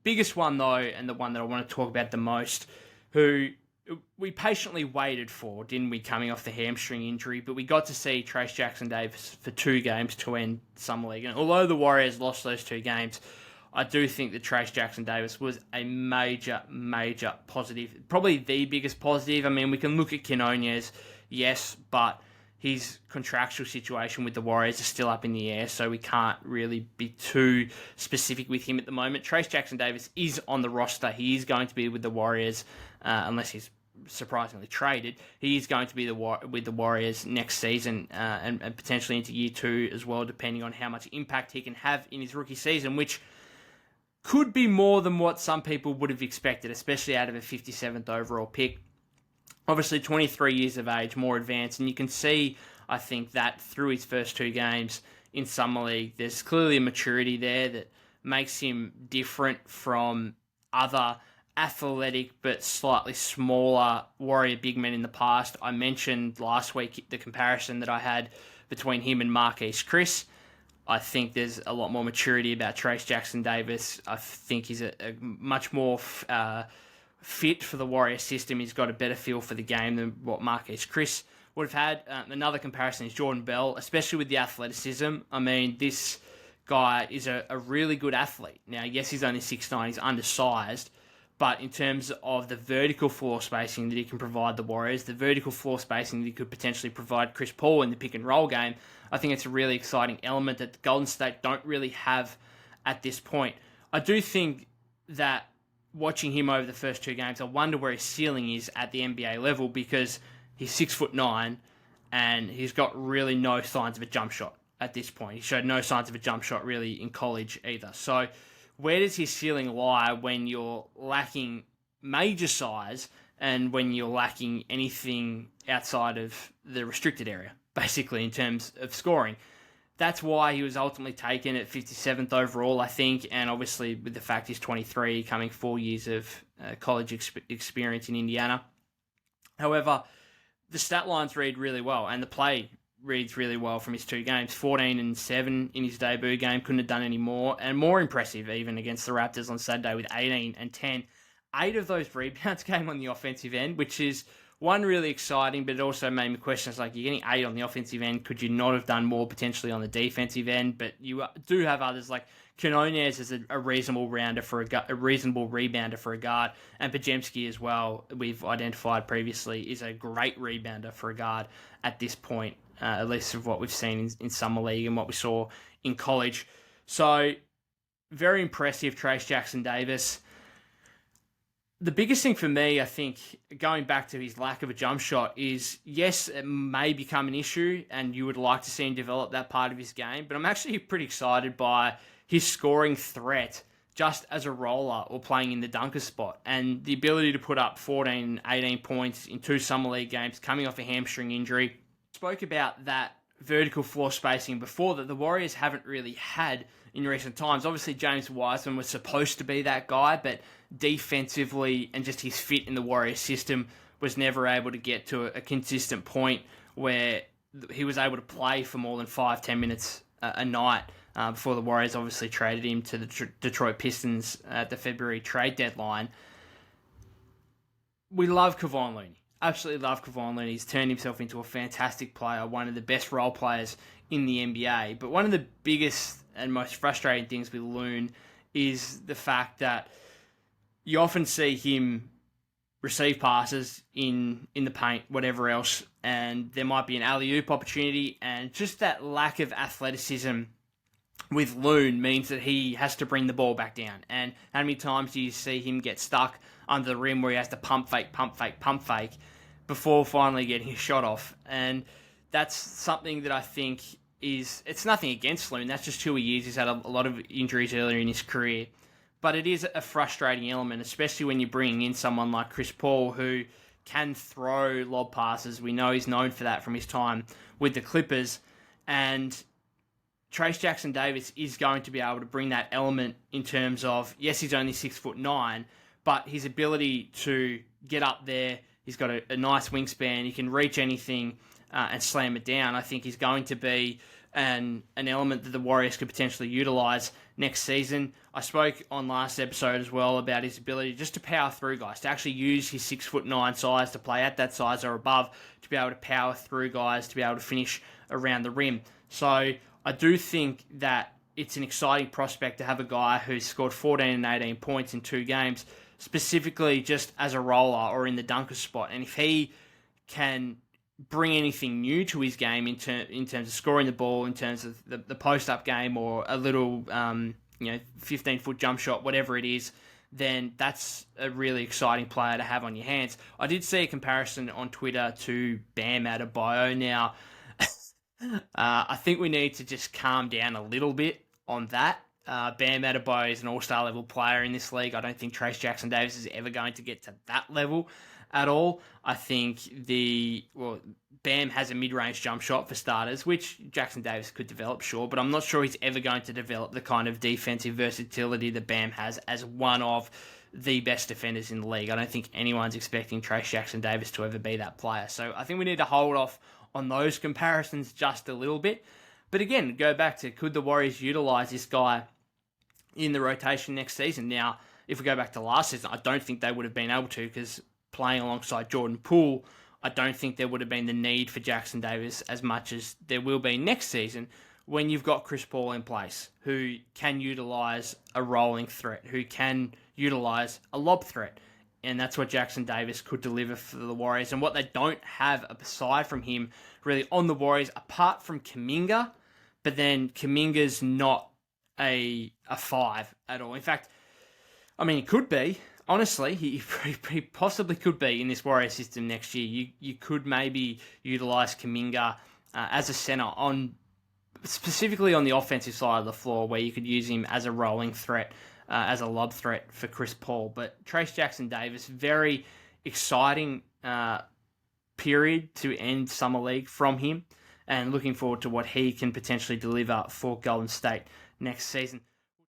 biggest one, though, and the one that I want to talk about the most, who we patiently waited for, didn't we, coming off the hamstring injury, but we got to see Trayce Jackson-Davis for 2 games to end Summer League. And although the Warriors lost those 2 games, I do think that Trayce Jackson-Davis was a major, major positive. Probably the biggest positive. I mean, we can look at Quinones, yes, but his contractual situation with the Warriors is still up in the air, so we can't really be too specific with him at the moment. Trayce Jackson-Davis is on the roster. He is going to be with the Warriors, unless he's surprisingly traded. He is going to be with the Warriors next season and potentially into year 2 as well, depending on how much impact he can have in his rookie season, which could be more than what some people would have expected, especially out of a 57th overall pick. Obviously, 23 years of age, more advanced, and you can see, I think, that through his first 2 games in Summer League, there's clearly a maturity there that makes him different from other athletic but slightly smaller Warrior big men in the past. I mentioned last week the comparison that I had between him and Marquise Chris. I think there's a lot more maturity about Trayce Jackson-Davis. I think he's a much more fit for the Warrior system. He's got a better feel for the game than what Marquise Chris would have had. Another comparison is Jordan Bell, especially with the athleticism. I mean, this guy is a really good athlete. Now, yes, he's only 6'9", he's undersized, but in terms of the vertical floor spacing that he can provide the Warriors, the vertical floor spacing that he could potentially provide Chris Paul in the pick and roll game, I think it's a really exciting element that Golden State don't really have at this point. I do think that watching him over the first 2 games, I wonder where his ceiling is at the NBA level, because he's 6'9", and he's got really no signs of a jump shot at this point. He showed no signs of a jump shot really in college either. So where does his ceiling lie when you're lacking major size and when you're lacking anything outside of the restricted area, basically, in terms of scoring? That's why he was ultimately taken at 57th overall, I think, and obviously with the fact he's 23, coming 4 years of college experience in Indiana. However, the stat lines read really well, and the play reads really well from his 2 games. 14 and 7 in his debut game, couldn't have done any more, and more impressive even against the Raptors on Saturday with 18 and 10. 8 of those rebounds came on the offensive end, which is one, really exciting, but it also made me question, it's like, you're getting 8 on the offensive end, could you not have done more potentially on the defensive end? But you do have others, like Quinones is a reasonable rebounder for a guard, and Podziemski as well, we've identified previously, is a great rebounder for a guard at this point, at least of what we've seen in Summer League and what we saw in college. So, very impressive, Trayce Jackson-Davis. The biggest thing for me, I think, going back to his lack of a jump shot, is, yes, it may become an issue and you would like to see him develop that part of his game, but I'm actually pretty excited by his scoring threat just as a roller or playing in the dunker spot, and the ability to put up 14, 18 points in 2 Summer League games coming off a hamstring injury. Spoke about that vertical floor spacing before that the Warriors haven't really had in recent times. Obviously, James Wiseman was supposed to be that guy, but defensively and just his fit in the Warriors system was never able to get to a consistent point where he was able to play for more than 5-10 minutes a night before the Warriors obviously traded him to the Detroit Pistons at the February trade deadline. We love Kevon Looney. Absolutely love Kevon Looney. He's turned himself into a fantastic player, one of the best role players in the NBA. But one of the biggest and most frustrating things with Loon is the fact that you often see him receive passes in the paint, whatever else, and there might be an alley-oop opportunity, and just that lack of athleticism with Loon means that he has to bring the ball back down. And how many times do you see him get stuck under the rim where he has to pump fake before finally getting his shot off? And that's something that I think it's nothing against Loon. That's just who he is. He's had a lot of injuries earlier in his career. But it is a frustrating element, especially when you're bringing in someone like Chris Paul, who can throw lob passes. We know he's known for that from his time with the Clippers. And Trayce Jackson-Davis is going to be able to bring that element in terms of, yes, he's only 6'9", but his ability to get up there, he's got a nice wingspan, he can reach anything and slam it down. I think he's going to be and an element that the Warriors could potentially utilise next season. I spoke on last episode as well about his ability just to power through guys, to actually use his 6'9" size to play at that size or above, to be able to power through guys, to be able to finish around the rim. So I do think that it's an exciting prospect to have a guy who's scored 14 and 18 points in 2 games, specifically just as a roller or in the dunker spot. And if he can bring anything new to his game in terms of scoring the ball, in terms of the post-up game, or a little 15-foot jump shot, whatever it is, then that's a really exciting player to have on your hands. I did see a comparison on Twitter to Bam Adebayo. Now, I think we need to just calm down a little bit on that. Bam Adebayo is an all-star level player in this league. I don't think Trayce Jackson-Davis is ever going to get to that level at all. I think Bam has a mid-range jump shot for starters, which Jackson-Davis could develop, sure, but I'm not sure he's ever going to develop the kind of defensive versatility that Bam has as one of the best defenders in the league. I don't think anyone's expecting Trayce Jackson-Davis to ever be that player. So I think we need to hold off on those comparisons just a little bit. But again, go back to, could the Warriors utilise this guy in the rotation next season? Now, if we go back to last season, I don't think they would have been able to, because playing alongside Jordan Poole, I don't think there would have been the need for Jackson-Davis as much as there will be next season when you've got Chris Paul in place, who can utilise a rolling threat, who can utilise a lob threat. And that's what Jackson-Davis could deliver for the Warriors. And what they don't have aside from him really on the Warriors, apart from Kuminga, but then Kuminga's not a 5 at all. In fact, I mean, he could be. Honestly, he possibly could be in this Warrior system next year. You could maybe utilise Kuminga as a centre, specifically on the offensive side of the floor, where you could use him as a rolling threat, as a lob threat for Chris Paul. But Trayce Jackson-Davis, very exciting period to end Summer League from him, and looking forward to what he can potentially deliver for Golden State next season.